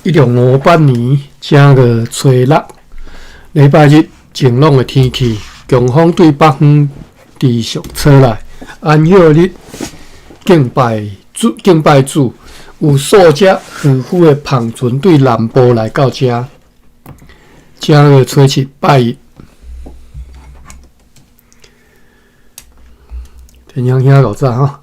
1658年正月初六，礼拜日晴朗的天气，强风对北方持续吹来。安息日敬拜主，有数只渔夫的篷船对南部来到这。正月初七拜日，天阳兄老早哈。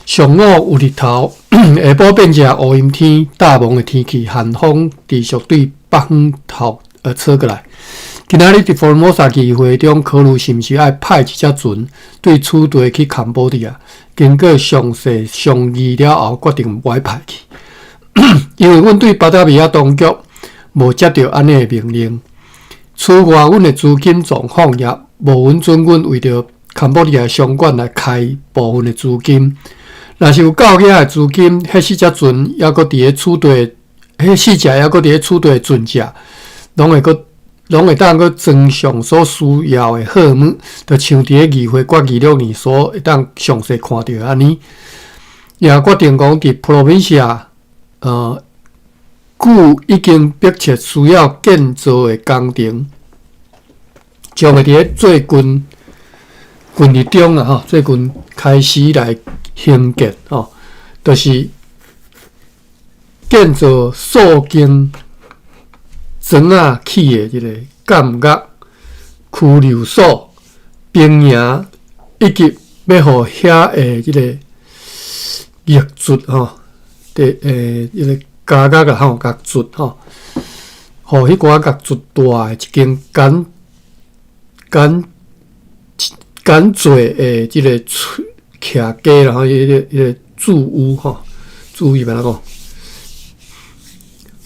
上午有日头，下晡变成乌阴天、大蒙的天气，寒风持续对北方吹过来。今仔日伫福尔摩沙议会中考虑是毋是要派一只船对此地去坎保利亚，经过详细商议了后，决定不派去，因为阮对巴达维亚当局无接到安尼的命令。此外，阮的资金状况也无允准阮为着坎保利亚商馆来开部分的资金。若是有够额的资金，迄四只船还阁伫咧此地，迄四只还阁伫咧此地的船只，拢会当阁装上所需要的货物，就像伫咧议会决议了年所会当详细看到安尼。也决定讲伫 provincia 据已经迫切需要建造的工程，将会伫咧最近日中啊，最近开始来兴建就是建造数间庄仔起的即个监狱、拘留所、兵营，以及要互遐的即个狱卒迄个监狱啊狱卒互迄寡狱卒大的一间简做的即个徛家，然后迄个住屋住屋安怎讲？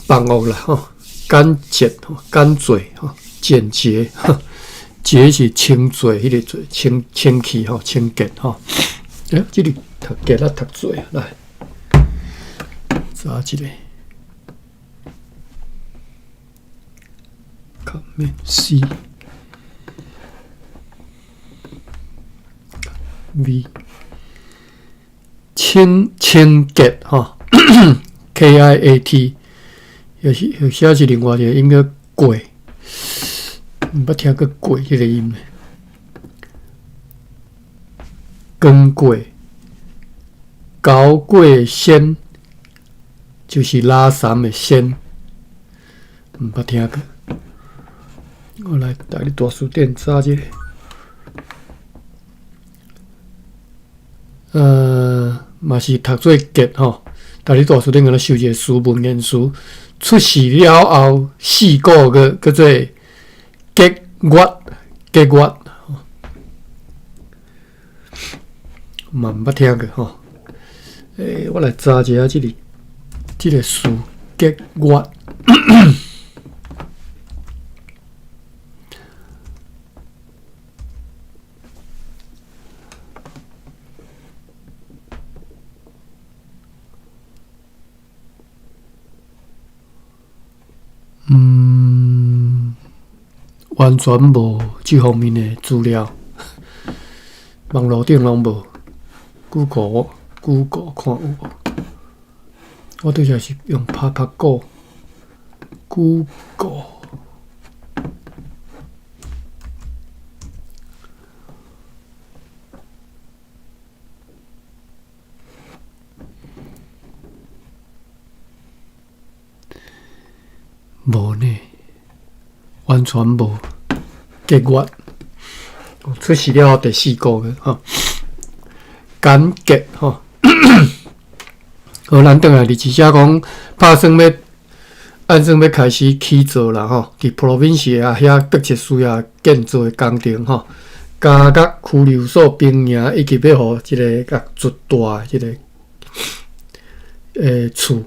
房屋啦简洁简洁简洁洁是清洁迄个清气清洁即里读洁啊读做来，查一个Command C V 清洁KIAT， 有写是另外一个音叫贵，毋捌听过贵迄个音。更贵、高贵仙，就是拉三的仙，毋捌听过。我来带你大书店查一下。嘛是读做结大你大书店可能收一个书文言书，出世了后4个月叫做结月，嘛毋捌听过我来查一下即个书结月。完全无这方面的资料，网络顶拢无。Google 看有无？我对象是用拍Go Google。无呢，完全无结月，出世了第4个月简洁好，咱转来日子写讲，按算要开始起造啦伫 provincia 遐迫切需要建造的工程监狱、拘留所、兵营，以及要互即个狱卒大即个厝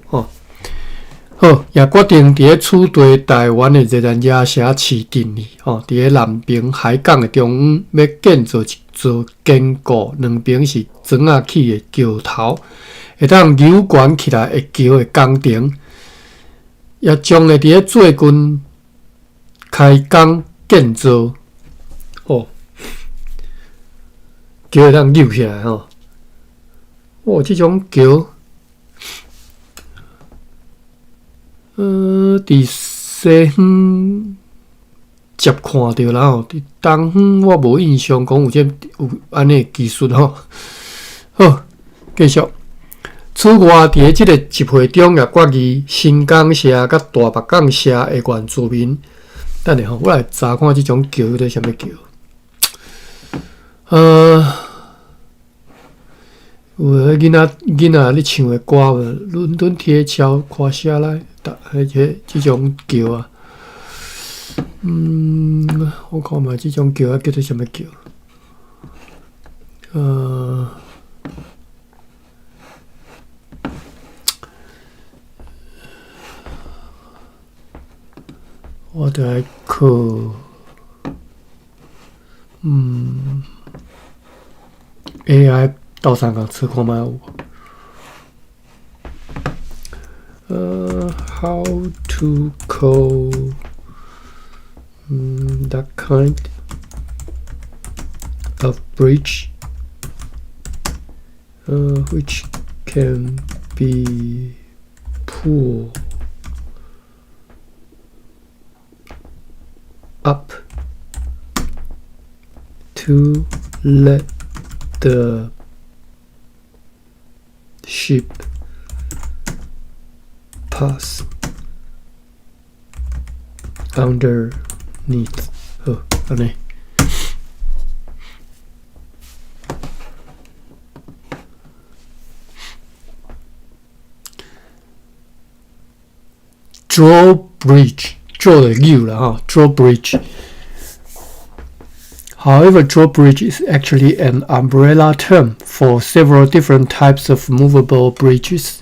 好，也决定伫咧此地台湾的热兰亚社市镇里伫咧南边海港的中央，要建造一座坚固2边是庄仔起的桥头，会当扭悬起来的桥的工程，也将会伫咧最近开工建造桥会当扭起来即种桥伫西方接看到啦吼，伫东方我无印象讲有安尼技术吼。好，继续。此外，伫即个集会中也决议新港社甲大北港社的原住民。等下吼，我来查看即种叫做啥物叫。有个囡仔咧唱的歌无？伦敦铁桥垮下来，即种叫啊。我看嘛，即种叫叫做啥物叫？我得来靠AI 斗相共测看卖有无？How to call that kind of bridge which can be pulled up to let the ship pass underneath. 好，安尼。Drawbridge。draw 的 U 啦哈 ，drawbridge. However, drawbridge is actually an umbrella term for several different types of movable bridges.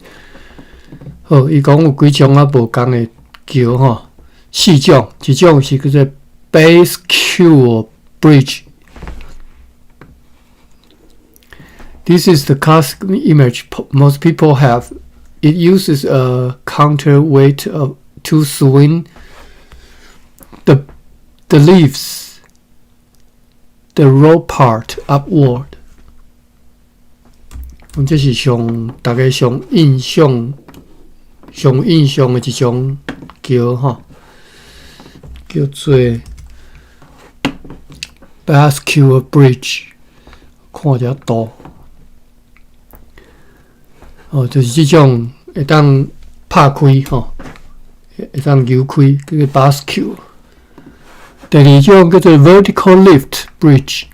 好，伊讲有几种啊无共的桥吼，四种，一种是叫做 base-cure bridge. This is the classic image most people have. It uses a counterweight to swing the leaves, the rope part upward. 这是大家上印象的一种桥吼，叫做 bascule bridge。看一下图，就是这种会当拍开吼，会当扭开，叫做 bascule。第二种叫做 vertical lift bridge.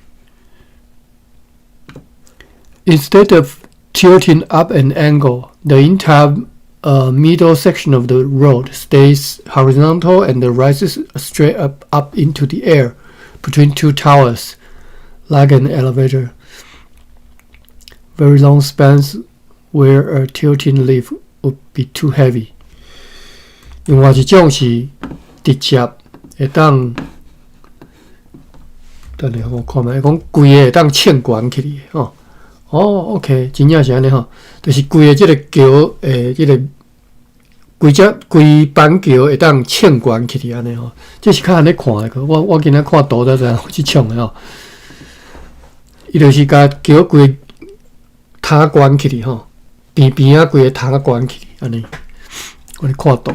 Instead of tilting up an angle, the entire middle section of the road stays horizontal and rises straight up into the air between two towers, like an elevator. Very long spans where a tilting lift would be too heavy. 另外一种是直接会当。等下我看卖，讲规个会当嵌悬起哩吼。OK， 真正是安尼吼，就是规个即个桥诶，即个规板桥会当嵌悬起哩安尼吼。这是较安尼看诶，我今仔看图才知影即种诶吼。伊就是甲桥规摊悬起哩吼，边边啊规个摊悬起哩安尼。我咧看图。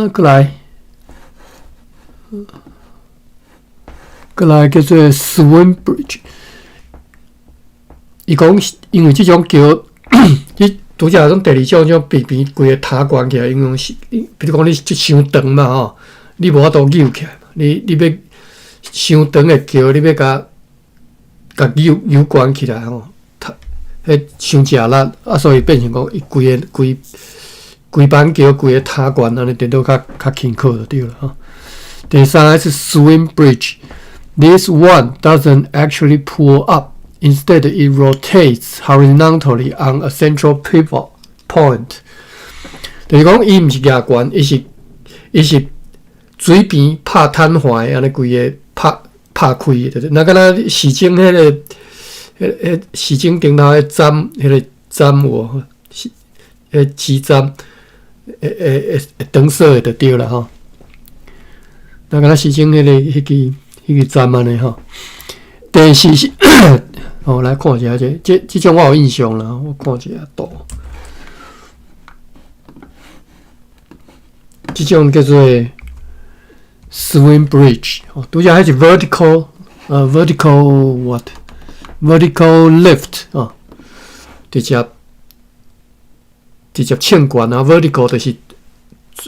过来。过来叫做 swing bridge。伊讲，因为这种桥，你拄则种第二种边边规个塔悬起来，因为是，比如讲你伤长嘛吼，你无法度扭起来嘛。你要伤长的桥，你要甲扭悬起来吼，迄伤食力啊，所以变成讲伊规板桥规个塔悬安尼，电脑较轻巧就对了吼。第三个是 swing bridge. This one doesn't actually pull up. Instead, it rotates horizontally on a central pivot point. 就是讲，伊毋是压悬，伊是水边拍摊坏，安尼规个拍开的。那敢若时钟迄时钟顶头迄针，迄个针有，迄指针，会长说的就对啦吼。那敢若时钟迄个站安尼吼。第四是来看一下这种我有印象啦，我看一下图。这种叫做 swing bridge 哦，拄则还是 vertical what vertical lift 哦，直接欠管啊 ，vertical 就是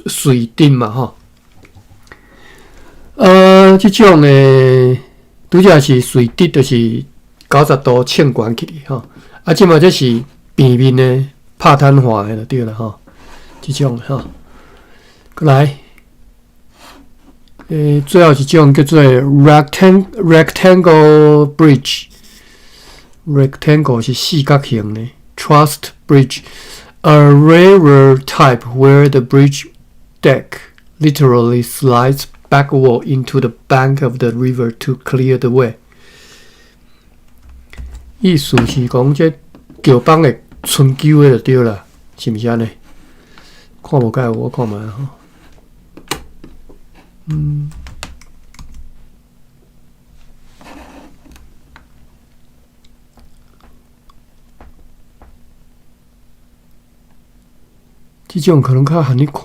水顶嘛吼。这种诶，拄则是水滴，就是90度欠管起吼。啊，即嘛这是平面诶拍摊化诶就对了吼。这种吼，过来，最后一种叫做 rectangle bridge。rectangle 是四角形的 truss bridge。A rarer type where the bridge deck literally slides backward into the bank of the river to clear the way。意思是讲，这桥帮的春秋的就对了，是毋是安尼？看无解，我看卖吼。这种可能较含你看，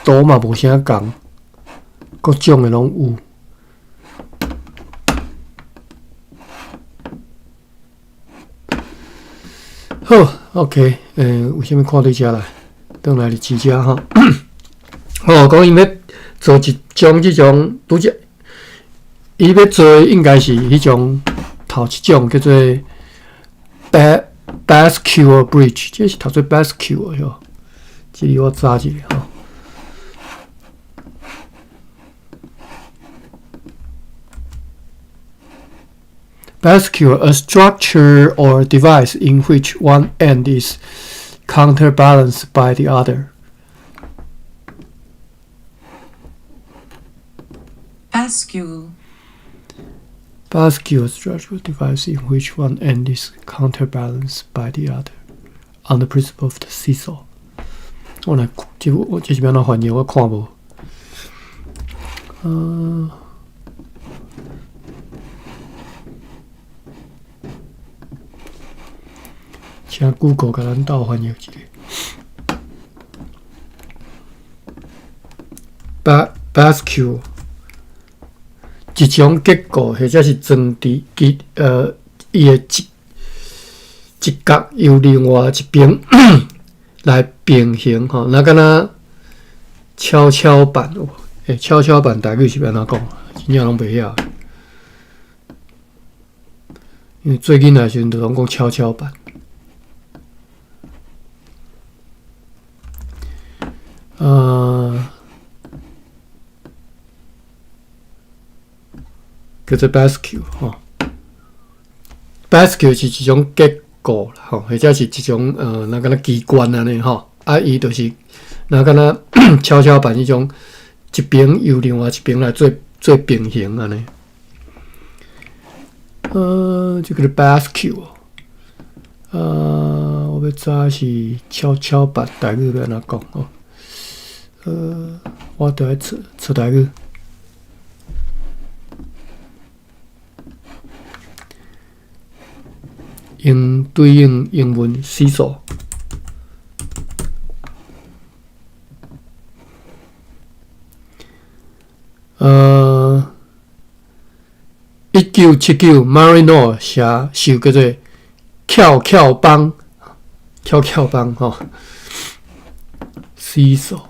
图嘛无啥共，各种的拢有。好 ，OK， 为什么看对遮来？转来是几遮哈？哦，讲伊要做一种这种，拄则伊要做应该是迄种头一种叫做 bascule bridge， 这是头做 bascule 哟，这里我查一下哈。Bascule, a structure or device in which one end is counterbalanced by the other. Bascule. Bascule, a structural device in which one end is counterbalanced by the other, on the principle of the seesaw. 我来，我这是要哪翻译？我看无。请 Google 甲咱斗翻译一下。Bascule 一种结构，或者是装伫伊的一角由另外一边来平衡吼，那敢若跷跷板有无？跷跷板台语是要安怎讲？真正拢袂晓，因为最近的时阵都拢讲跷跷板。叫做 bascule 吼 ，bascule 是一种结构啦吼，或者是一种那敢若机关安尼吼，啊，伊就是那敢若跷跷板迄种，一边由另外一边来做平衡安尼。这个是 bascule， 我要查是跷跷板台语要安怎讲哦？我都爱出台语。对应英文 seesaw。1979 Marino 写首叫做跷跷帮吼 ，seesaw。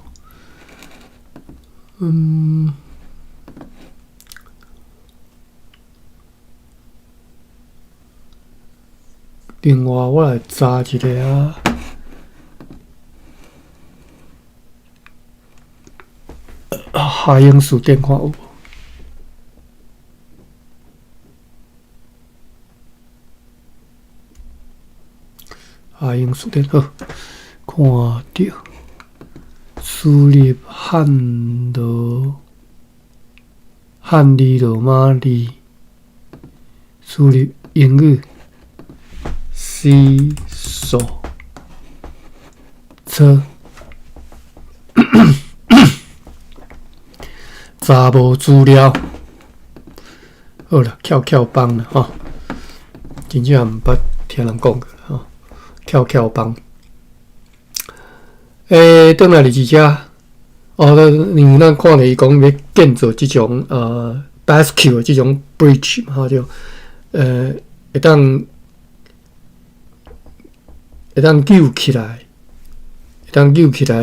另外，我来查一下啊。夏英书店看有无？夏英书店好，看到输入汉字罗马字，输入英语。seesaw 车查无资料，好啦，跷帮啦吼，真正毋捌听人讲过吼，跷帮。转来是一只因为咱看咧伊讲要建造即种bascule 即种 bridge 嘛，就会当救起来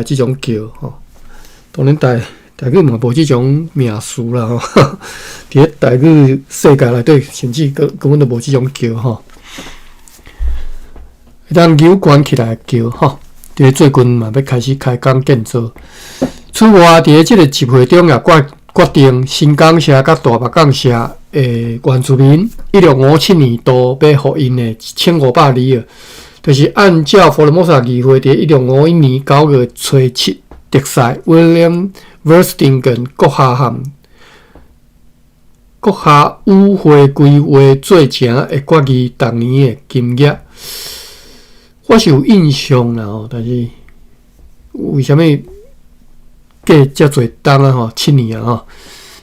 即种桥吼。当然台语嘛无即种名词啦吼，伫咧台语世界内底，甚至根本都无即种桥吼。会当扭悬起来桥吼，伫咧最近嘛要开始开工建造。此外，伫咧即个集会中也决定新港社甲大北港社诶原住民1657年度要互因的1500二，就是按照佛罗摩萨议会伫1651年9月初7特使 William Verstingen 阁下舞会规划做成会决议逐年的金额。我是有印象啦吼，但是为虾米？过遮侪冬啊吼，7年啊吼，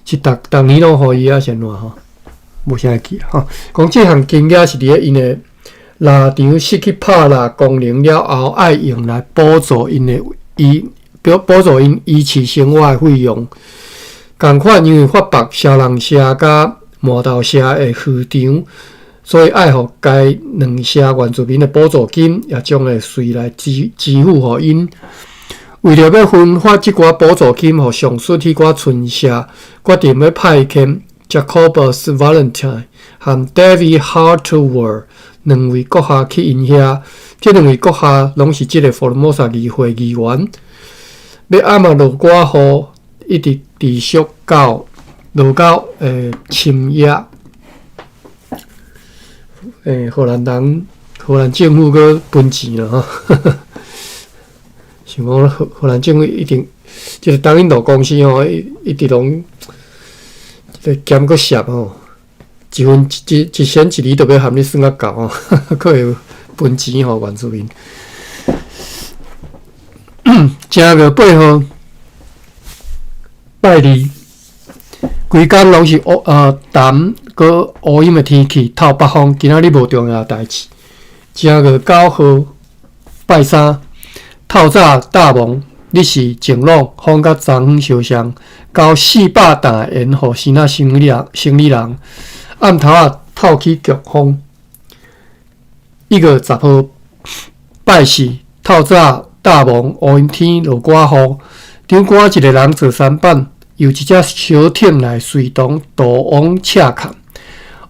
是逐年拢互伊啊先偌吼，无啥会记啦吼。讲即项金额是伫咧因的腊肠失去拍蜡功能了后，爱用来补助因遗弃生活的费用。共款因为发白小人社甲麻豆社的市场，所以爱互该两社原住民的补助金，也将会随来支付互因。为了要分发即寡补助金予上述迄寡村社，决定要派遣 Jacobus Valentine 和 David Hartwell 两位阁下去因遐。这两位阁下拢是即个佛罗摩萨议会议员，要暗落寡雨，一直持续到落到深夜。荷兰政府搁分钱啦吼。想讲荷兰政府一定，就是东印度公司吼，一直拢减个削吼，一仙一厘都要含你算啊够吼，可会分钱吼原住民。正月8号拜二，规工拢是淡搁乌阴的天气，透北风，今仔日无重要代志。正月9号拜三。透早大蒙，日是晴朗，风甲昨昏相像，交400担的烟互新仔生理人。暗头仔透起强风。1月10号拜四，透早大蒙，乌阴天，落寡雨。场馆一个人坐3板，由一只小艇来随同渡往赤坎。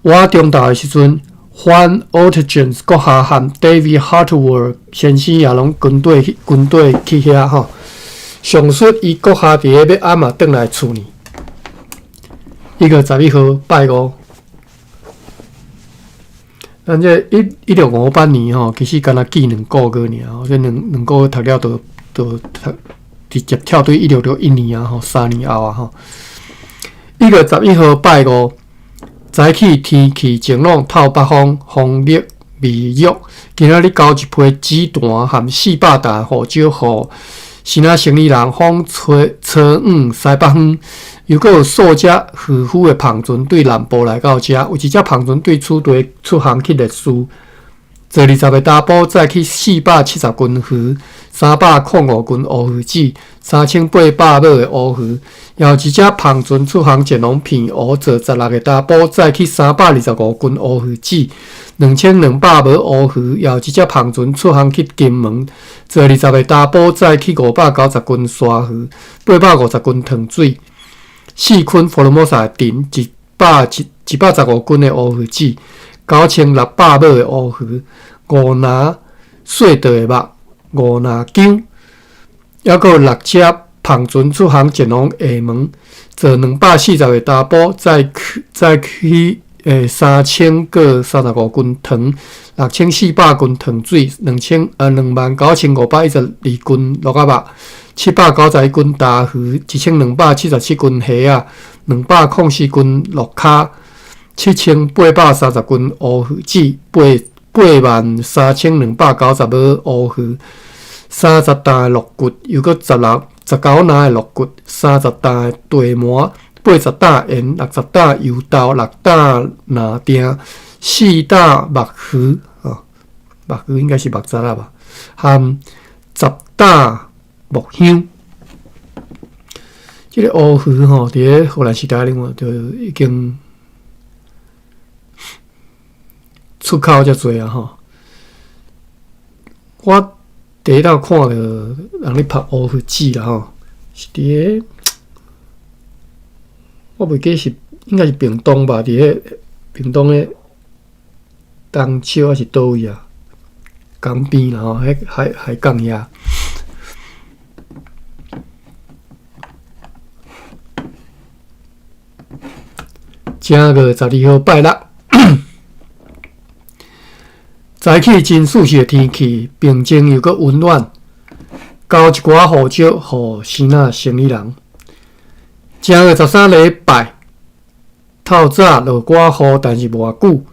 我中昼的时阵。Juan Ortigens 阁下和 David Hartwell 先生也拢军队去遐吼。上述伊阁下伫咧要暗嘛转来厝呢。1月11号拜五，咱这1658年吼，其实敢若记2个月尔吼，这两个月读了都直接跳对1661年啊吼，3年后啊吼。1月11号拜五。早起天气晴朗，透北风，风力微弱。今仔日交一批纸单和400担护照互新仔生理人访初午西北方，又搁有数只渔夫的篷船对南部来到遮，有一只篷船对此地出航去历史。昨20日大埔载去470斤鱼，305斤乌鱼子，3800尾的乌鱼。也有一只篷船出航前往片湖，昨16日大埔载去325斤乌鱼子，2200尾乌鱼。也有一只篷船出航去金门，昨20日大埔载去590斤沙鱼，850斤糖水。四捆佛罗摩萨镇115斤的乌鱼子。9600尾的乌鱼，5拿细条的肉，5拿姜，还有6只篷船出航前往厦门，坐240个大埔，再去3035斤糖，6400斤糖水，29512斤鹿仔肉，791斤大鱼，1277斤虾仔，204斤鹿骹。7830斤乌鱼子，83290尾乌鱼，30担的鹿骨，又搁19拿的鹿骨，30担的地麻，80担盐，60担油豆，6担拿丁，4担目鱼目鱼应该是目蚱仔吧，含10担木香。这个乌鱼吼，伫咧荷兰时代里面就已经出口遮济啊吼。我第一道看到人咧拍乌鱼子啦吼，是伫咧我袂记是应该是屏东吧，伫咧屏东咧东桥还是倒位啊？港边啦吼，海港遐。正月12号拜六，早起真舒适的天气，并且又阁温暖，交一寡雨少互生仔生理人。正月13礼拜，透早落寡雨，但是无久，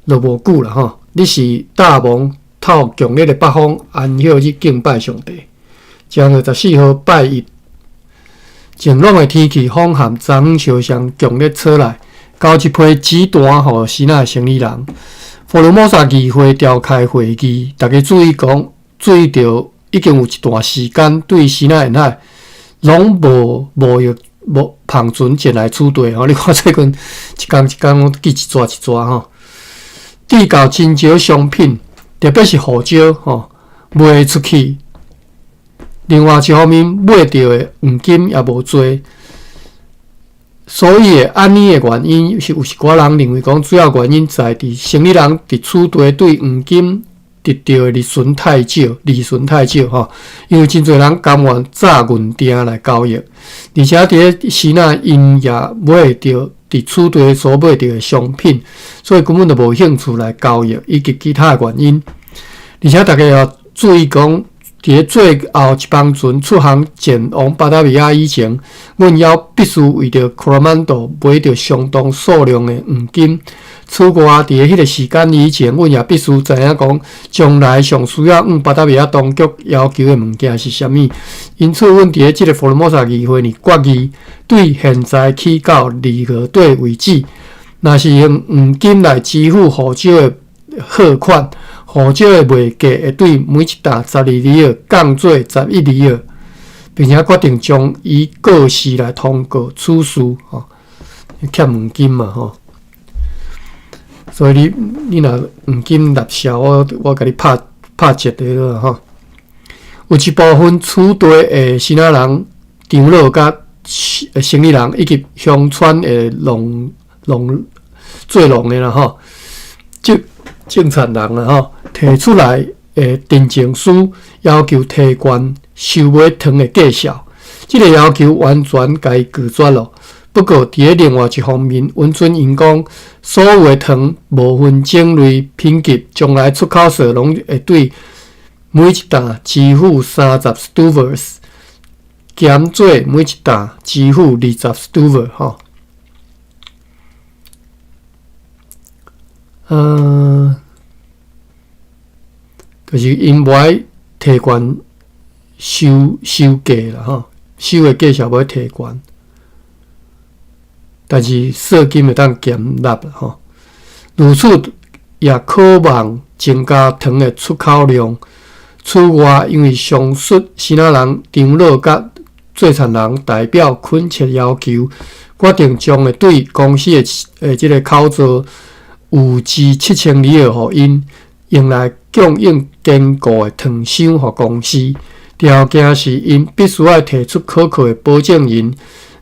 落无久啦吼。你是大蒙透强烈的北风，安歇日敬拜上帝。正月14号拜一，晴朗的天气，风含昨昏烧香强烈吹来。交一批纸单互生仔生理人，佛罗摩萨议会召开会议，大家注意到已经有一段时间对生仔沿海拢无旁船前来处理吼。你看最近一工寄一抓一抓吼，递到真少商品，特别是护照吼卖出去。另外一方面，买到的黄金也无多。所以安尼的原因是有一寡人认为讲，主要原因在伫生理人伫处地对黄金得到的利润太少吼，因为真侪人甘愿炸银锭来交易，而且伫咧时仔因也买到伫处地所买到的商品，所以根本就无兴趣来交易，以及其他的原因。而且大家要注意讲。伫咧最后一帮船出航前往巴达维亚以前，阮要必须为着克罗曼多买着相当数量的黄金。此外，伫咧迄个时间以前，阮也必须知影讲，将来上需要向巴达维亚当局要求的物件是啥物。因此，阮伫咧即个佛罗摩萨议会呢决议，对现在起到2号底为止，若是用黄金来支付护照的货款。护照的卖价会对每一沓12里尔降做11里尔，并且决定将伊过时来通过此事吼，欠黄金嘛吼，所以你若黄金纳销，我甲你拍折的了吼。有一部分处地的生仔人、长老甲生理人以及乡村的做农的啦吼，种田人啦吼。提出来的陈情书要求提悬收买糖的价数，这个要求完全该拒绝了。不过，伫另外一方面，温存因讲，所有的糖无分种类品级，将来出口社拢会对每一沓支付30 stuvers， 减做每一沓支付20 stuvers 吼。就是因无爱提悬收价啦吼，收的价数无提悬，但是税金会当减纳啦吼。如此也渴望增加糖的出口量。此外，因为上述生仔人、长老甲做田人代表恳切要求，决定将会对公司的即个口座有值7000里尔互因，用来供应坚固的糖箱予公司。条件是因必须要提出可靠的保证人，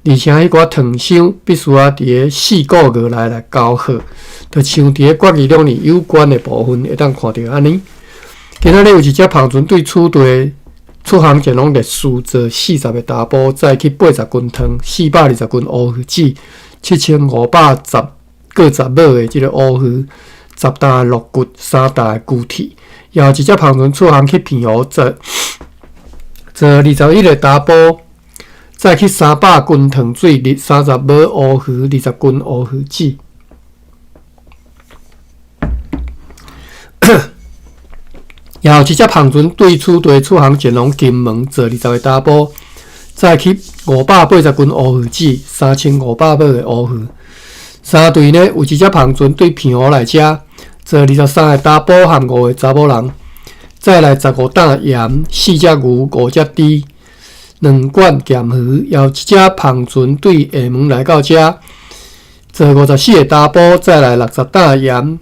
而且迄寡糖箱必须要伫咧4个月内来交货。就像伫咧决议中呢有关的部分会当看到安尼。今仔日有一只帆船对此地出航前拢列输做40个大埔，载去80斤糖、420斤乌鱼子、7510个十尾的即个乌鱼、10担的鹿骨、3担的骨体。也有一只帆船出航去平湖，坐21个大埔，载去300斤糖水、30尾乌鱼、20斤乌鱼子。也有一只帆船对此地出航前往金门，坐20个大埔，载去580斤乌鱼子、3500尾的乌鱼。三队呢，有一只帆船对平湖来遮，坐23个大埔和5个查某人，再来15担盐、4只牛、5只猪、2罐咸鱼，要一只芳船对下门来到遮，做54个打补，再来60担盐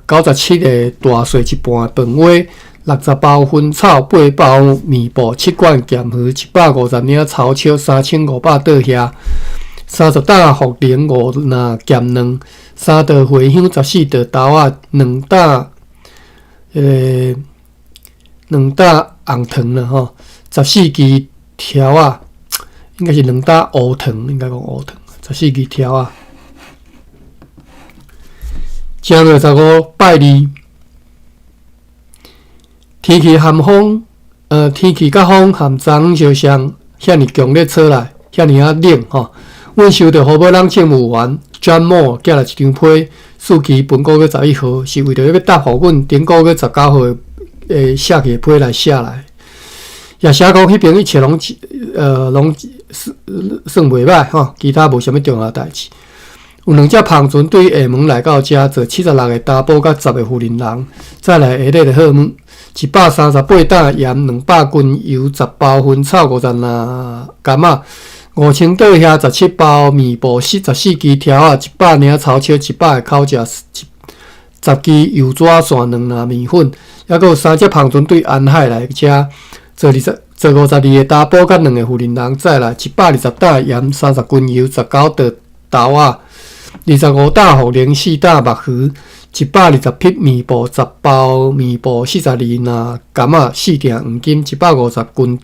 ，97个大碎一半的饭碗，60包薰草，8包面布，7罐咸鱼，150领草椒，3500倒遐，30担茯苓5篮咸卵，3袋茴香，14袋豆仔，2担红糖啦吼，14支条啊，应该是2担乌糖，应该讲乌糖，14支条啊。正月15拜二，天气含风，天气甲风含昨昏相像，遐尼强烈吹来，遐尼冷吼。阮收到河北人政务员 John Moore 寄来一张批，四期本个月11号，是为着要答复阮顶个月19号写个批来写来。也写讲迄边一切拢算袂歹吼，其他无啥物重要代志。有2只芳船对下门来到遮，做76个打补甲10个富人人，再来下日的好物，138担盐，200斤油，10包薰草，50篮柑仔，5000倒遐，17包面布，14支条啊，100领草椒，100个口食，10支油纸线，2篮面粉，还佫有3只芳船对安海来遮，做52个打补甲2个富人人，再来120担盐，30斤油，19袋豆仔。25担茯苓，4担目鱼，120匹面布，10包面布，42篮柑仔，4锭黄金，150斤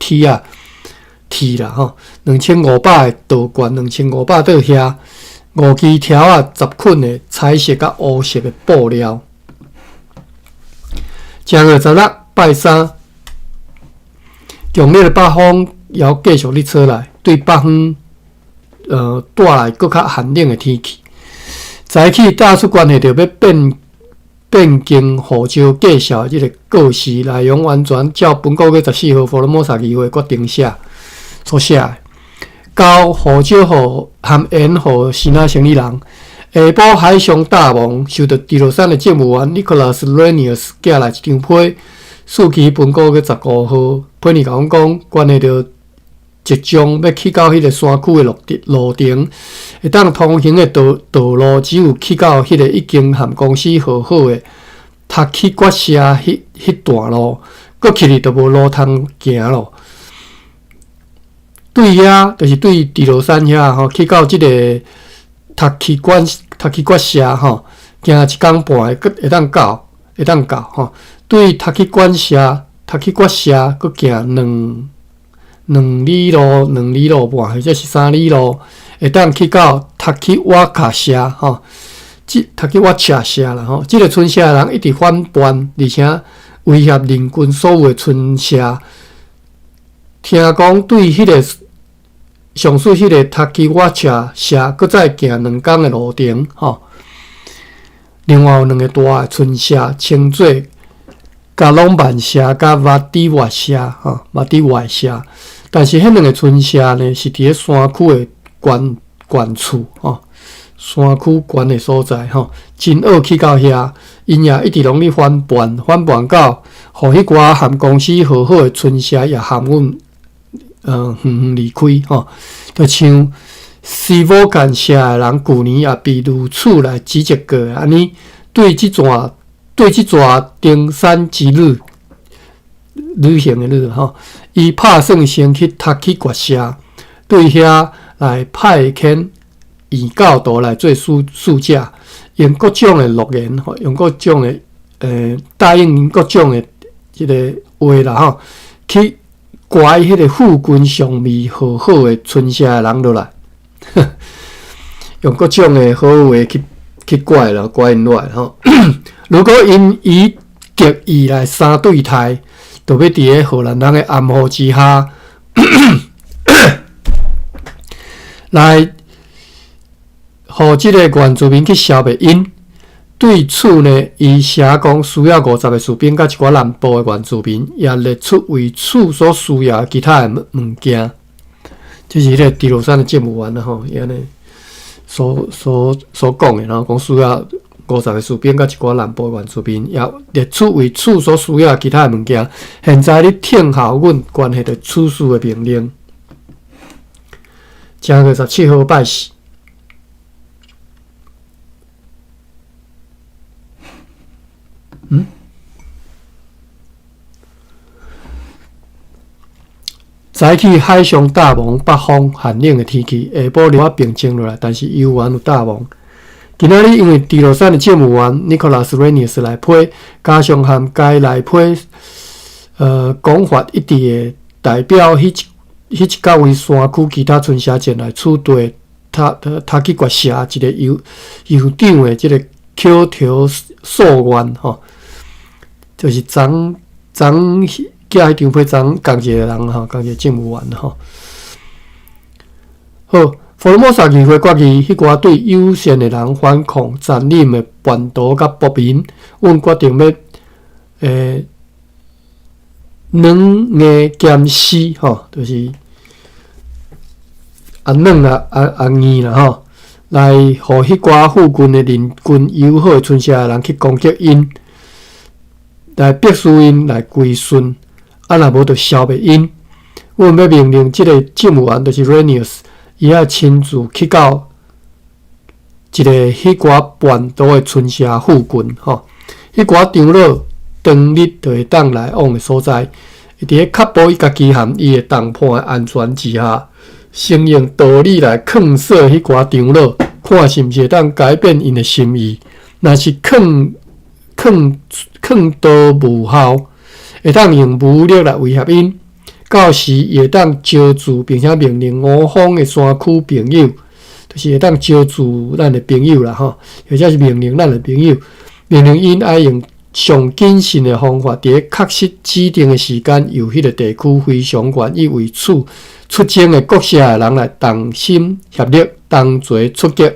铁啦吼，2500个刀罐，2500倒遐，5支条啊，10捆的彩色甲乌色的布料。正月16拜三，强烈的北风还继续咧吹来，对北方带来更较寒冷的天气。早起大出关系着要变更护照介绍即个告示内容完全照本个月14号福尔摩沙议会决定所写的，交护照互含延互新仔生理人。下晡海上大梦收到第三的政务员 Nicholas Renius 寄来一张批，四期本个月15号，批你甲阮讲，关系着即将要去到迄个山区的路程，会当通行的道路只有去到迄个已经含公司和好的塔去决社迄段路，搁去哩就无路通行咯。对遐就是对第山遐吼，去到即个塔去决社吼，行1工半会当到吼。对塔去决社搁行2里路半，或者是3里路，会当去到塔去瓦卡社吼，塔去瓦卡社啦吼。即个村社人一直反叛，而且威胁邻近所有的村社。听讲对迄个上述迄个塔去瓦卡社，搁再行2工的路程吼。另外有2个大的村社，称作加隆曼社甲马蒂瓦社吼，马蒂瓦社。但是迄2个村社呢，是伫咧山区的悬处吼，山区悬的所在吼，真恶去到遐，因也一直拢咧反叛到，互迄寡含公司和好的村社也含阮离开吼。就像西沃干社的人，旧年也被如此来指责过，安尼对即段登山之旅行的日吼，伊拍算先去塔去决社，对遐来派遣移教徒来做使者，用各种的诺言吼，用各种的答应各种的即个话啦吼，去拐迄个附近尚未和好的村社的人落来，用各种的好话去拐因落来吼。如果因以极意来三对台，就要伫咧荷兰人的暗号之下，来，互即个原住民去消灭因。对此呢，伊写讲需要50个士兵甲一寡南部的原住民，也列出为此所需要的其他的物件。这是迄个第山的政务员啦吼，伊安尼所讲的，然后讲需要50个士兵甲一寡南部原住民，也列出为此所需要的其他的物件。现在你听候阮关系着此事的命令。正月17号拜四。早起海上大雾、北风、寒冷的天气，下晡流啊平静落来，但是游园有大雾。今仔日因为迪罗山的政务员 Nicholas Renius 来批，加上和该来批讲法一致的代表，迄一角位山区其他村社前来处理他去决社一个邮长的即个口头诉愿吼，就是昨寄迄张批工一个人吼，一个政务员吼。好。佛罗摩萨议会决议，迄寡对有限的人反抗残忍的叛徒甲暴民，阮决定要两个监视吼，就是两啦二啦吼，来互迄寡附近的邻近友好的村社的人去攻击因，来逼使因来归顺，若无就消灭因。阮要命令即个政务员就是 Renius。伊爱亲自去到一个迄寡叛徒的村社附近吼，迄寡长老当日就会当来往的所在，伫咧确保伊家己含伊的同伴的安全之下，承用道理来劝说迄寡长老，看是毋是会当改变因的心意。若是劝导无效，会当用武力来威胁因。到时会当招聚并且命令5方的山区朋友，就是会当招聚咱的朋友啦吼，或者是命令咱的朋友，命令因爱用上谨慎的方法，伫咧确实指定的时间，由迄个地区非常愿意为此出征的各社的人来同心协力，同齐出击，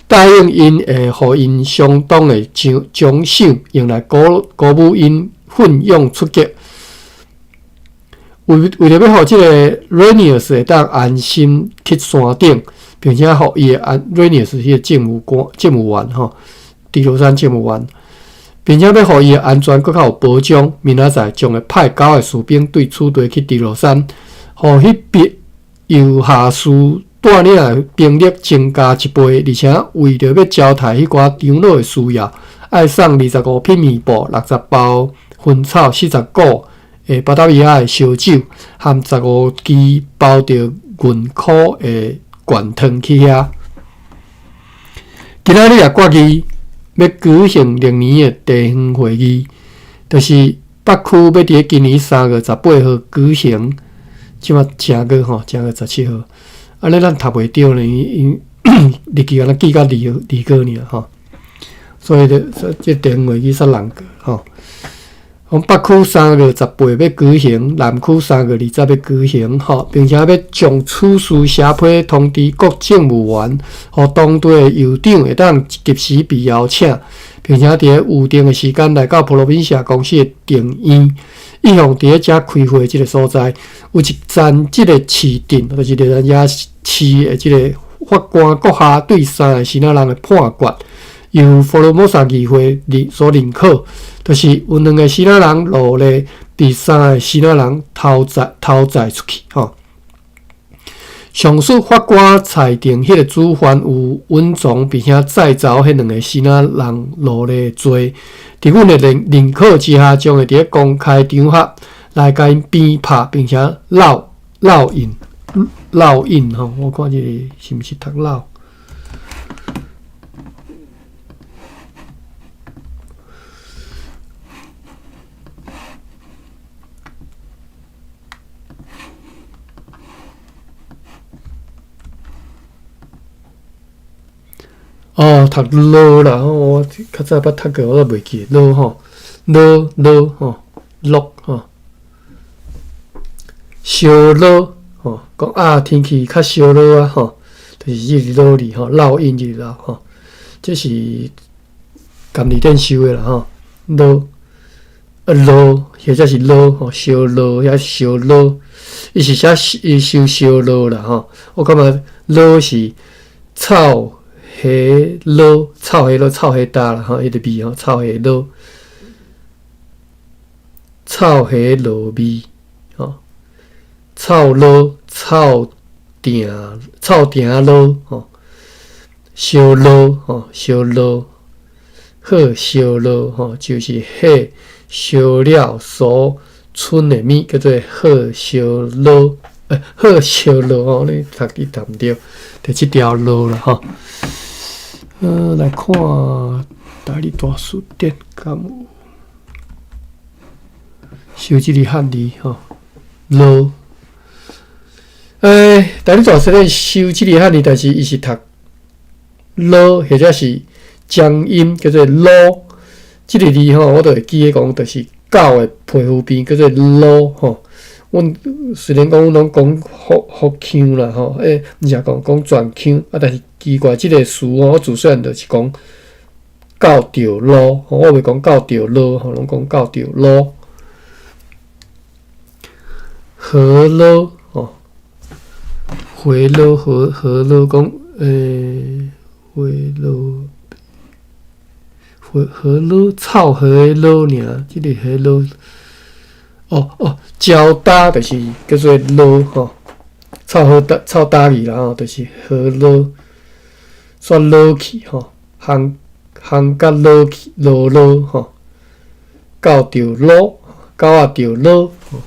答应因会互因相当的奖赏，用来鼓舞因奋勇出击。为了要互即个 Renius 会当安心去山顶，并且互伊的Renius 迄个政务员吼，迪罗山政务员，并且要互伊的安全更较有保障，明仔载将会派9个士兵对此地去迪罗山，互迄边由下士带领的兵力增加1倍，而且为着要交代迄寡长老的需要，爱送25匹面布、60包薰草、40股。巴达维亚的烧酒，含15支包着银箍的罐汤去遐。今仔日也决议要举行历年的地方会议，就是北区要伫今年3月18号举行，即马正月17号。安尼咱读袂着呢，因日期安尼记到2个呢吼，所以这地方会议煞难过吼。北区3月18要举行，南区3月20要举行，并且要将此事写批通知各政务员，和当地的邮长会当及时被邀请，并且伫咧预定的时间来到普罗宾社公司的定院，意向伫咧遮开会即个所在，有一站即个市定，就是咱遮市的即个法官阁下对3个西那人的判决。由佛罗摩萨议会所认可，就是有2个西那人落嚟，第3个西那人偷载出去吼。上述法官裁定，迄个主犯有稳重并且再造迄2个西那人落嚟罪，伫阮的认可之下，将会伫公开场合来甲因编拍，并且烙印吼。我看这个是毋是读烙？读落啦，我较早捌读过，我都袂记落吼，落吼，落吼，烧落吼，讲天气较烧落啊吼，就是即个落哩吼，烙印即个烙吼，这是甘蔗店收的啦吼，落或者是落吼，烧落遐烧落，伊是写收烧落啦吼，我感觉落是草。黑落草黑落草黑搭啦吼，伊个味吼草黑落草黑落味吼，草落草定臭定落吼，烧落吼，烧落好烧落吼，就是火烧了所剩的米，叫做好烧落。好烧落吼，你读毋对，第7条落啦吼。来看大理大书典敢有修这个汉字吼，落。大理大书典修这个汉字，但是伊是读落，或者是将音叫做落。这个字吼，我都会记得讲，就是狗的皮肤边叫做落吼。阮虽然讲拢讲福腔啦吼，毋是讲全腔啊，但是奇怪，即个词吼，我自细汉就是讲到着路，我袂讲到着路吼，拢讲到着路。河路吼，回路河路讲回路河路草河的路尔，即个河路。交搭就是叫做路吼，草搭里啦吼，就是河路，煞落去吼，行甲落去路吼，到着路，狗仔着路吼。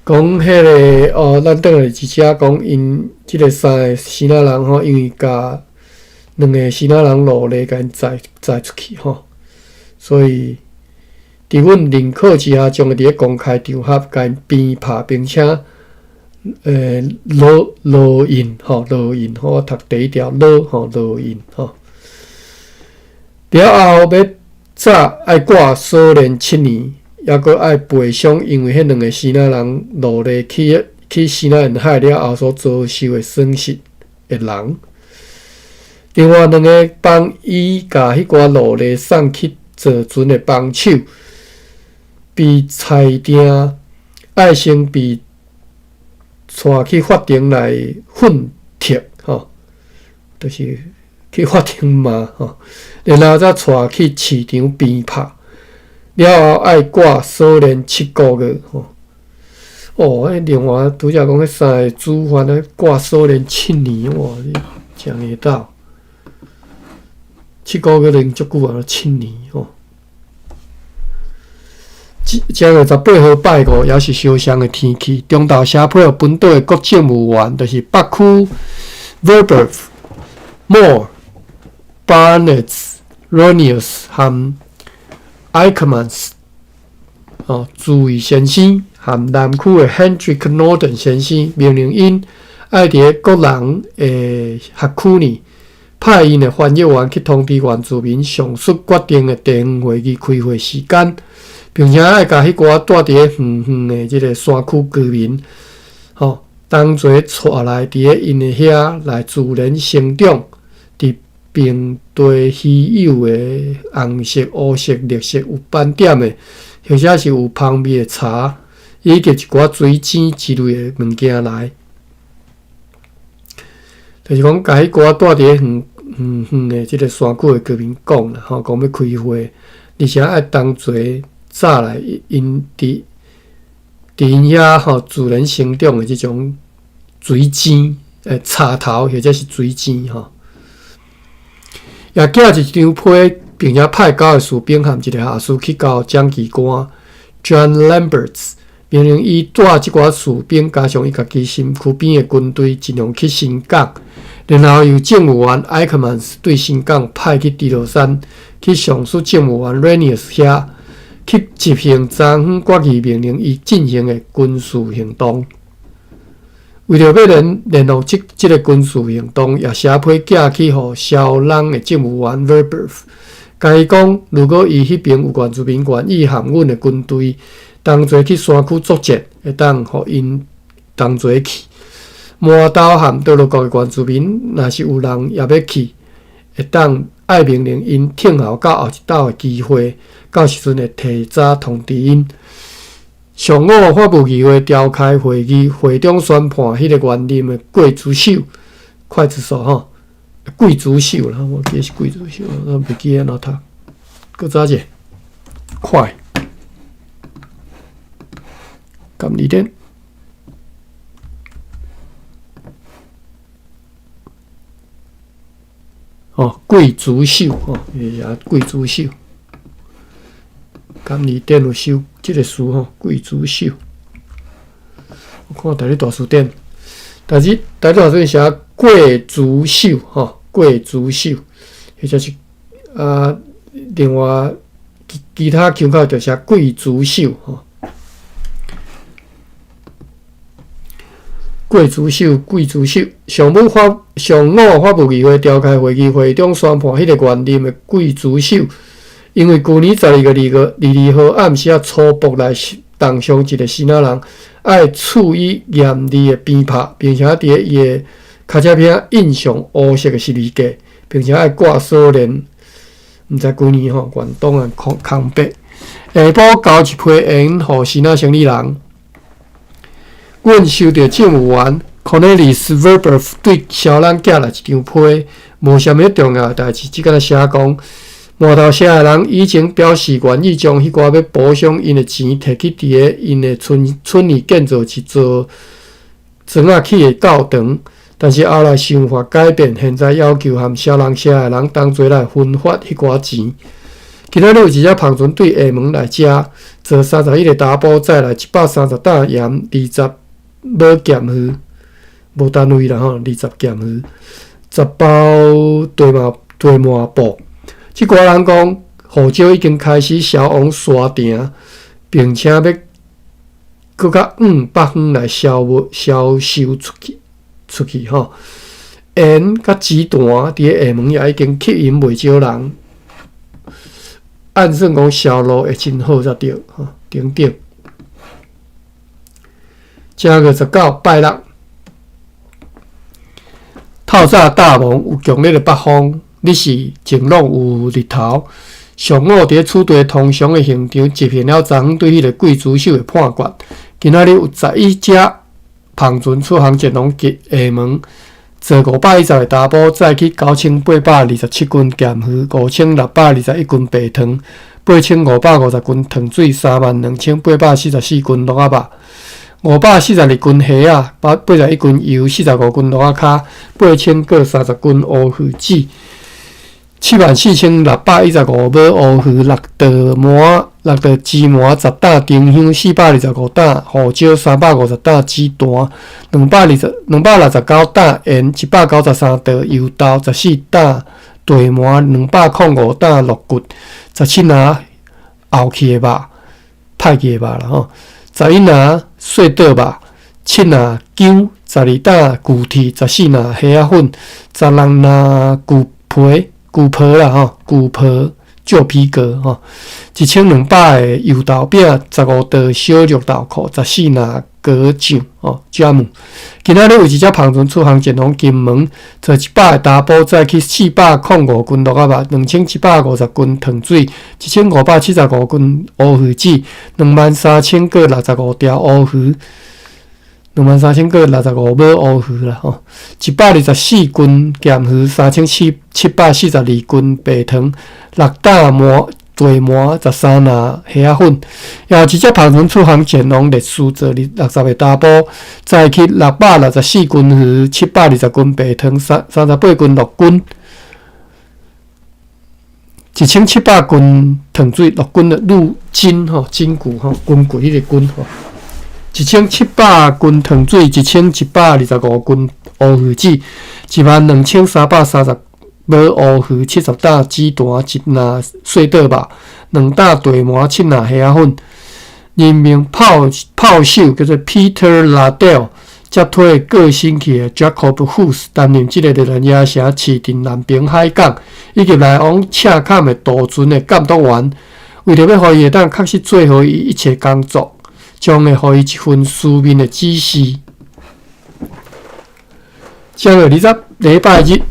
讲迄个咱转来一只讲因即个3个死仔人吼，因为甲2个死仔人落嚟，甲因载出去吼。所以，伫阮认可之下，将伊伫咧公开场合甲因鞭拍，并且烙印吼，我读第1条烙印吼。了后要早爱挂锁链7年，抑阁爱赔偿，因为迄2个死仔人落嚟去死仔人海了后所遭受的损失的人。另外2个帮伊甲迄寡落嚟送去做船的帮手，被裁定爱先被带去法庭来训斥吼，就是去法庭骂吼，然后再带去市场鞭拍，了后爱挂锁链7个月吼。另外拄则讲迄3个主犯咧挂锁链7年，哇，你讲会到。7个月零足久啊，7年吼。正月18号拜五，也是烧香的天气。中岛社配合本岛的各政务员，就是北区 Verberf、Moore、Barnett、Ronius 和 Eichmanns 朱义先生，和南区的 Hendrick Norton 先生，命令因爱伫各人的辖区内。派因的翻译员去通知原住民上述决定的地方会议开会时间，并且爱甲迄寡住伫咧远远的即个山区居民，同齐带来伫咧因的遐来自然生长，并对稀有的红色、乌色、绿色有斑点的，或者是有香味的茶，以及一寡水晶之类的物件来。就是讲，甲迄寡住伫咧远的即个山区的居民讲啦，讲要开会，而且爱同齐早来因伫因遐自然生长的即种水晶插头或者是水晶也寄一张批，并且派9个士兵和1个下士去到蒋机关 John Lamberts， 命令伊带即寡士兵加上伊家己身躯边的军队，尽量去新港。然后由政务员艾克曼斯对新港派去低落山，去上述政务员 Renius 遐去执行昨昏决议命令伊进行的军事行动。为着要联络即个军事行动，也写批寄去互肖人的政务员 Verberf， 甲伊讲，如果伊迄边有原住民愿意和阮的军队同齐去山区作战，会当互因同齐去。麻豆和德鲁国的原住民，若是有人也要去，会当爱命令因听候到后一道的机会，到时阵会提早通知因。上午法务议会召开会议，会中宣判迄个原任的刽子手，刽子手刽子手啦，我记得是刽子手，我袂记安怎读。搁早者，快甘二点。桂竹秀也桂竹秀，甘二点有修这个书桂竹秀。我看台里大书店，但是台里大书店写桂竹秀桂竹秀，或者是另外其他腔口就写桂竹秀桂竹秀，桂竹秀。上五法务议会召开会议，会中宣判迄个原任的桂竹秀，因为去年12月22号暗时粗暴来动伤一个新仔人，爱处以严厉的鞭拍，并且伫伊的脚车片印上乌色的十字架，并且爱挂锁链。毋知几年原档案空白。下晡交一批烟互新仔生理人。阮收到政务员 Cornelis Verber 对小人寄来一张批，无啥物重要的代志，只敢写讲，满头写的人已经表示愿意将迄寡要补偿因的钱摕去伫个因的村里建造一座庄仔起的教堂，但是后来想法改变，现在要求和小人写的人同齐来分发迄寡钱。今仔日有一只胖船对厦门来食，坐31个查甫载来130担盐20。无咸鱼，无单位啦20咸鱼，10包地麻布。即寡人讲，号召已经开始销往沙亭，并且要搁较远北方来销售出去烟甲纸单伫厦门也已经吸引袂少人，按算讲销路会真好才对等等。正月19拜六，透早大蒙有强烈的北风，日时晴朗有日头。上午伫处地通常的现场执行了昨昏对迄个贵族秀的判决。今仔日有11只胖船出航前往厦门，坐510个查甫载去9827斤咸鱼、5621斤白糖、8550斤糖水、32844斤鹿仔肉。542斤虾啊，81斤油，45斤鹿仔骹，8030斤乌鱼子，74615尾乌鱼，6道芝麻10担丁香，425担胡椒，350担子弹，269担盐，193道油豆，14担地麻，205担鹿骨，17拿后去的肉，歹去的肉啦11拿碎豆肉，7拿姜，12担牛蹄，14拿虾仔粉，16拿牛皮啦牛皮旧皮革1200个油豆饼，15道小肉豆蔻，14拿果酱姜。今仔日有一只胖船出航前往金门，坐100个查甫载去405斤鹿仔肉，2750斤糖水，1575斤乌鱼子，2365条乌鱼，2365尾乌鱼啦124斤咸鱼，3742斤白糖，6担地麻13拿虾仔粉，也有一只胖船出航前往烈士，坐60个查甫载去664斤鱼，720斤白糖，38斤陆军，1700斤糖水，陆军的陆金金骨军骨迄个军，1700斤糖水，1125斤乌鱼子，12330尾乌鱼70担子弹，1拿碎豆肉，2担地麻，7拿虾仔粉。任命炮手叫做 Peter Ladell 接替过星期的 Jacob Hoos 担任这个热兰亚城市镇南滨海港以及来往赤坎的渡船的监督员，为着要互伊会当确实做好伊一切工作，将会互伊一份书面的指示。正月20礼拜日，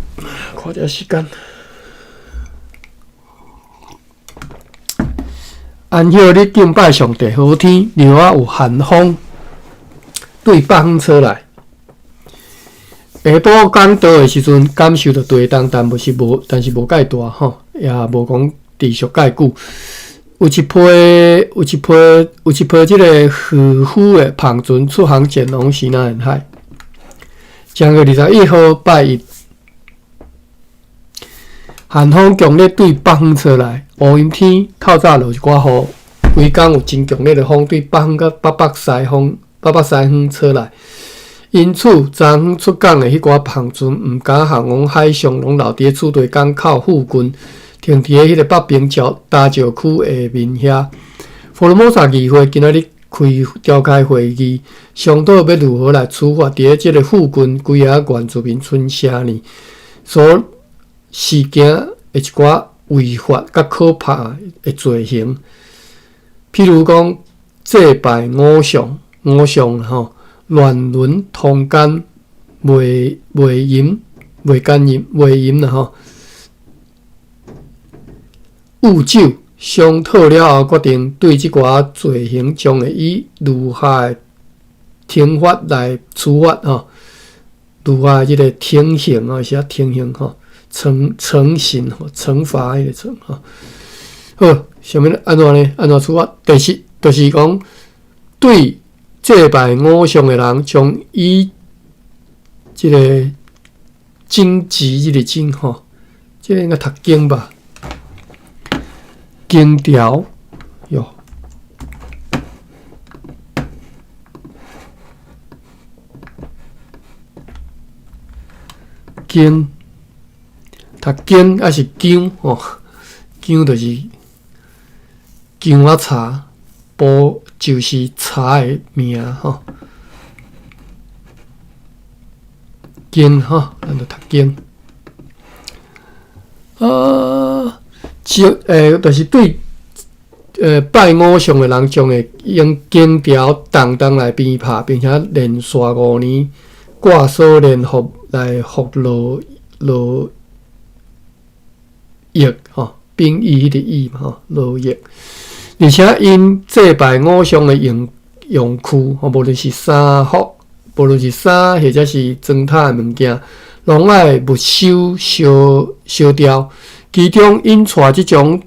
看一下时间。安歇日敬拜上帝，好天，鸟仔有寒风对北方吹来。下晡讲道的时阵，感受到地动，但是无介大也无讲持续介久。有一批即个渔夫的篷船出航前往西南沿海。正月21号拜一，寒风强烈对北方吹来，乌阴天，透早落一寡雨，规工有真强烈的风对北方甲北西方吹来。因此，昨昏出港的迄寡篷船毋敢航往海上，拢留伫厝地港口附近。停伫迄个北平礁大石区下面遐。佛罗摩萨议会今仔日召开会议，商讨要如何来处罚伫即个附近几个原住民村社呢所事件的一寡违法甲可怕的罪行，譬如讲祭拜偶像吼，乱伦通奸、卖淫啦吼。误酒商讨了后，决定对即寡罪行将会以如下的刑法来处罚吼，如下即个庭刑啊，是庭刑吼，惩刑吼，惩罚迄个惩吼。好，啥物安怎呢？安怎处罚？就是讲对祭拜偶像的人，将以即个荆棘即个荆吼，即个应该读经吧。荆条哟，荆，读荆还是姜哦？姜就是姜啊茶，煲就是茶的名吼。荆吼，咱就读荆。就是对拜偶像的人，将会用荆条当来鞭拍，并且连续5年挂锁联合来服劳役吼，兵役迄个役嘛吼，劳役。而且因祭拜偶像的用具吼，无论是衫服，无论是衫或者是装塔的物件，拢爱没收烧掉。其中引出即种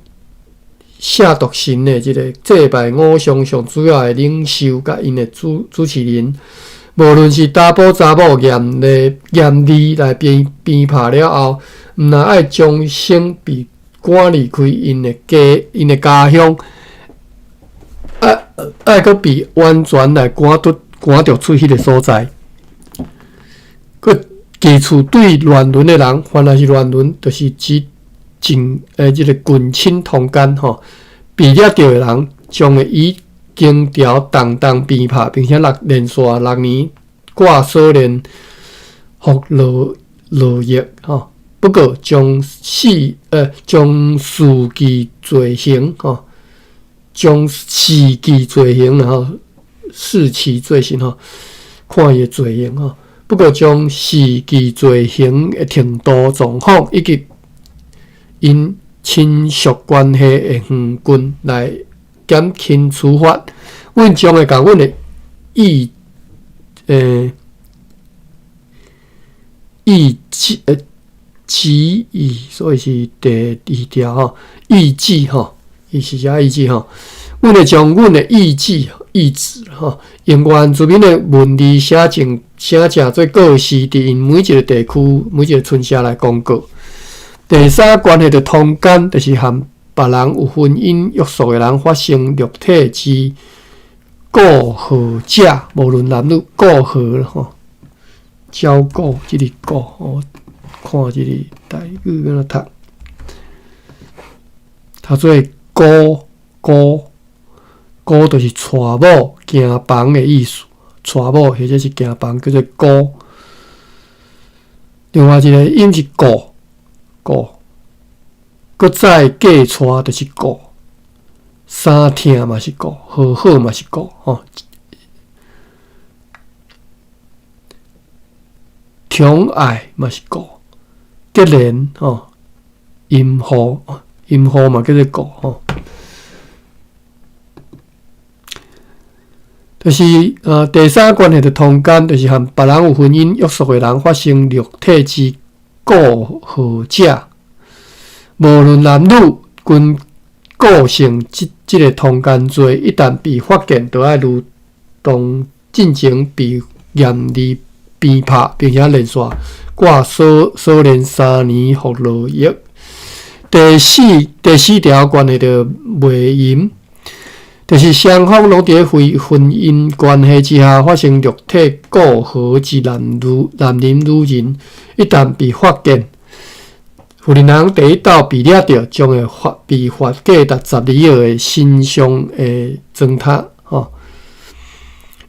下毒神的即个祭拜偶像上主要的领袖甲因的主持人，无论是查甫查某严厉来编拍了后，毋但爱将先被赶离开因的家乡，爱阁被完全来赶着出迄个所在。佮基础对乱伦的人，原来是乱伦，就是指即个近亲通奸吼，被抓到的人将会以荆条当鞭拍，并且连续6年挂锁连服劳役吼。不过将事记罪行吼，将事记罪行然后视其罪行吼，看伊的罪行吼。不过将事记罪行的程度状况以及因亲属关系的远近来减轻处罚，阮将会甲阮的旨意，所以是第2条吼，意旨吼，伊是啥意旨吼？阮会将阮的意旨吼，用原住民的文字写成做告示，伫因每一个地区、每一个村社来公告。第3，关系着通奸，就是和别人有婚姻约束的人发生肉体之过河者，无论男女，过河吼，交过即个过吼，看即个台语安怎读做孤就是娶某行房的意思，娶某或者是行房叫做孤。另外一个音是搁再嫁娶就是顾，三听嘛是顾，好嘛是顾吼，宠爱嘛是顾，结连吼，淫妇嘛叫做顾吼，就是第3关系的通奸，就是和别人有婚姻约束的人发生肉体之过河者。无论男女，均构成即即个通奸罪一旦被发现，就要如同进前被严厉鞭拍，并且连续挂锁连3年服劳役。第四条关系着卖淫，就是双方拢伫非婚姻关系之下发生肉体过合之男人女人，一旦被发现，负责人第一道被抓到，将会被罚价达12亿的新伤的状态。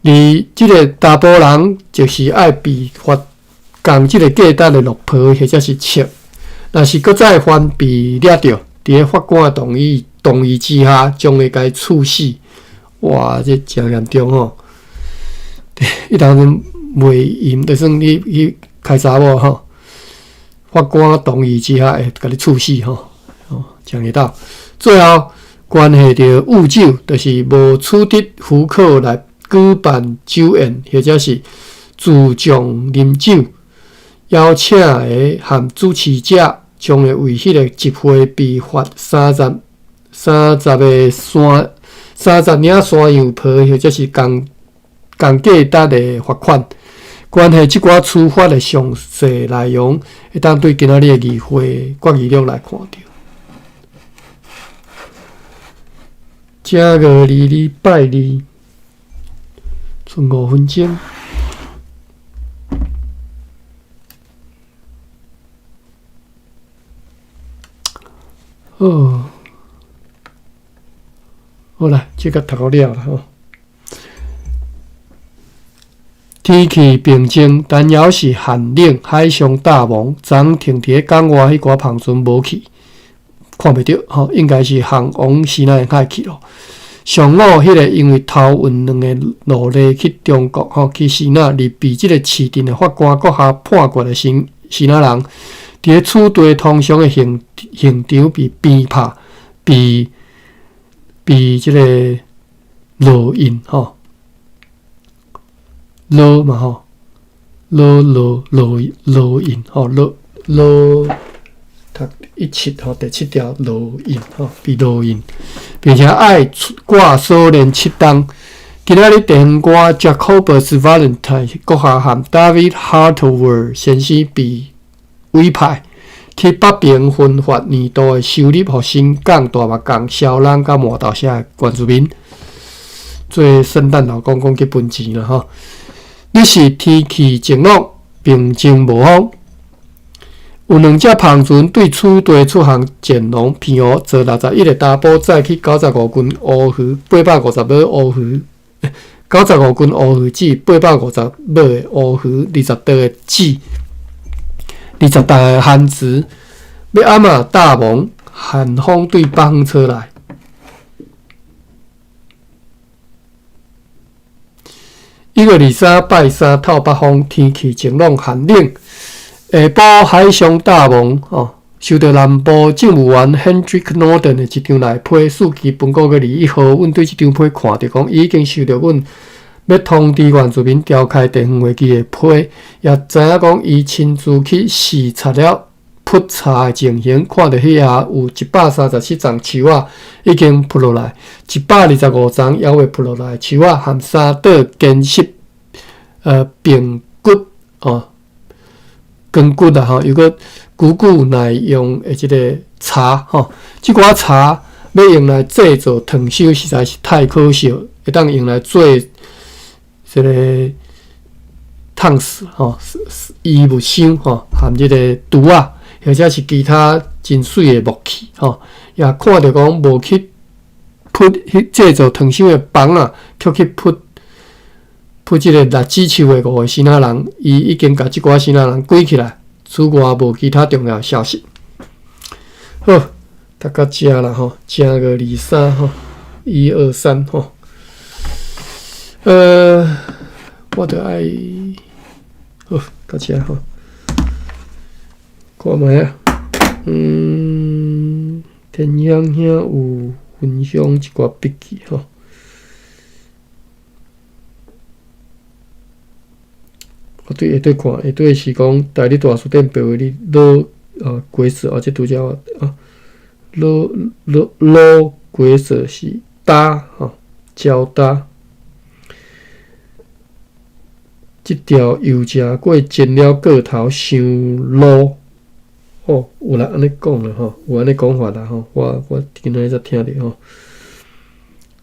而即个查甫人就是爱被罚共即个价值的落皮或者是切。若是搁再犯被抓到，伫法官同意之下，将会该处死。哇，这真严重吼！一当人卖淫，就算你去开查某吼，法官同意之下会甲你处死吼。讲得到。最后关系着酗酒，就是无取得许可来举办酒宴，或者是自重啉酒，邀请的和主持者将会为迄个集会被罚30领山羊皮，或者是共价值的罚款。关系即寡处罚的详细内容，会当对今仔日的议会决议录来看到。正月礼拜二，剩5分钟。好啦，这个读了了吼。天气平静，但也是寒冷，海上大雾，昨停伫港外迄寡澎船无去，看袂到吼，应该是航往西南海去咯。上午迄个因为偷运2个奴隶去中国吼，去西南，而被即个市镇的法官阁下判决的西南人，伫处地通常的现场被鞭拍，被即个烙印吼，烙嘛吼，烙印吼，烙读17吼，第7条烙印吼，被烙印，并且爱挂锁连7档。今仔日电歌 Jacobus Valentine 阁下和 David Hartwell 先生被委派去北平分发年度的收入，予新港、大目港、小人甲麻豆社的原住民做圣诞老公公去分钱啦吼。你是天气晴朗，平静无风。有2只澎船对此地出航前往偏湖，坐61个查甫载去95斤乌鱼，850尾乌鱼，95斤乌鱼子，850尾的乌鱼，20吨的纸，20担的番薯，要暗嘛大蒙寒风对北方吹来。1月23拜三透北风，天气晴朗寒冷。下晡海上大雾受到南部政务员 Hendrick Norton 的一张来批，数据本国月21号，阮对这张批看到讲，已经收到阮要通知原住民召开地方会议的批，也知影讲伊亲自去视察了扑查的情形，看到迄下有137丛树仔已经扑落来，125丛还未扑落来的树仔，和3块坚实并骨根骨啦吼，有个久耐用的即个茶吼，即寡茶要用来制作糖酒实在是太可惜，会当用来做即个烫死吼，衣物箱吼，含即个竹啊，或者是其他真水的木器吼，也看到讲无去扑制作糖酒的房啊，却去扑即个蜡子树的5个西南人，伊已经甲即寡西南人关起来，此外无其他重要消息。好，读到遮啦吼，正月23吼，1、2、3吼，我着爱，好，到遮吼，看卖啊，天阳兄有分享一寡笔记吼。下对看，下对是讲大理大书店白话哩鬼色，这拄则老鬼色是搭吼，交搭。即条油炸粿煎了个头伤卤。哦，有人安尼讲啦吼，有安尼讲法啦吼，我今仔才听着吼。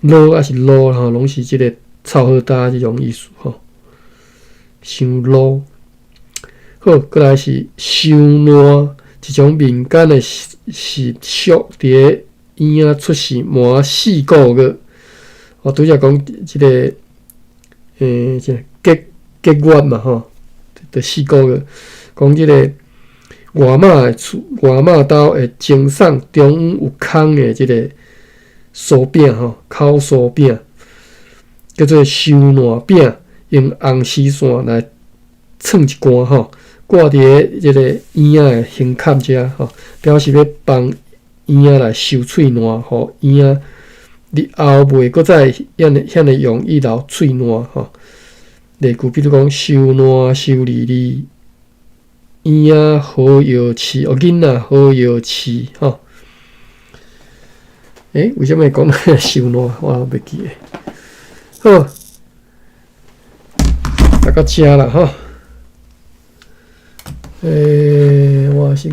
卤还是卤吼，拢是即个炒好搭即种意思吼。伤卤，好，过来是伤烂，一种民间的习俗，伫个院仔出世满4个月。哦，拄则讲即个即个结月嘛吼，着4个月，讲即个。外妈兜会赠送中午有空的即个酥饼吼，烤酥饼叫做收烂饼，用红丝线来串一竿吼，挂伫个即个圆仔的胸坎遮吼，表示要帮圆仔来收喙烂，互圆仔日后袂搁再遐尼容易流喙烂吼。例句比如讲收烂收利利。圆仔好摇饲，囡仔好摇饲吼。为什么会讲收烂？我袂记诶。好，大到遮啦吼。我先。